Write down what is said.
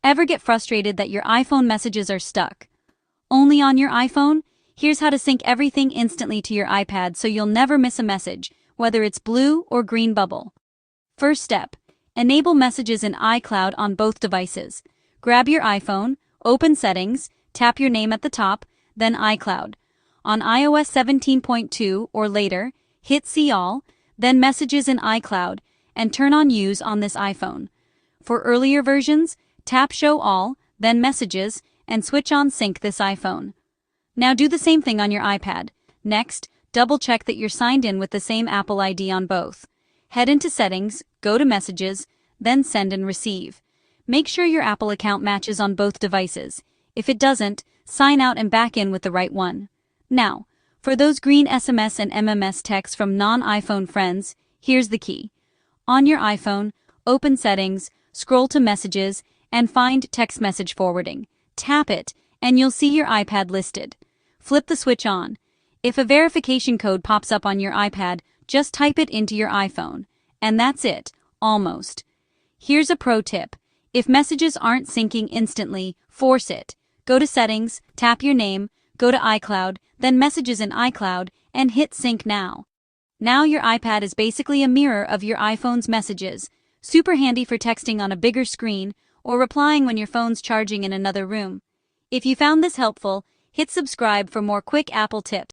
Ever get frustrated that your iPhone messages are stuck? Only on your iPhone? Here's how to sync everything instantly to your iPad so you'll never miss a message, whether it's blue or green bubble. First step, enable messages in iCloud on both devices. Grab your iPhone, open Settings, tap your name at the top, then iCloud. On iOS 17.2 or later, hit See All, then Messages in iCloud, and turn on Use on this iPhone. For earlier versions, tap Show All, then Messages, and switch on Sync this iPhone. Now do the same thing on your iPad. Next, double-check that you're signed in with the same Apple ID on both. Head into Settings, go to Messages, then Send and Receive. Make sure your Apple account matches on both devices. If it doesn't, sign out and back in with the right one. Now, for those green SMS and MMS texts from non-iPhone friends, here's the key. On your iPhone, open Settings, scroll to Messages, and find Text Message Forwarding. Tap it, and you'll see your iPad listed. Flip the switch on. If a verification code pops up on your iPad, just type it into your iPhone. And that's it, almost. Here's a pro tip. If messages aren't syncing instantly, force it. Go to Settings, tap your name, go to iCloud, then Messages in iCloud, and hit Sync Now. Now your iPad is basically a mirror of your iPhone's messages. Super handy for texting on a bigger screen or replying when your phone's charging in another room. If you found this helpful, hit subscribe for more quick Apple tips.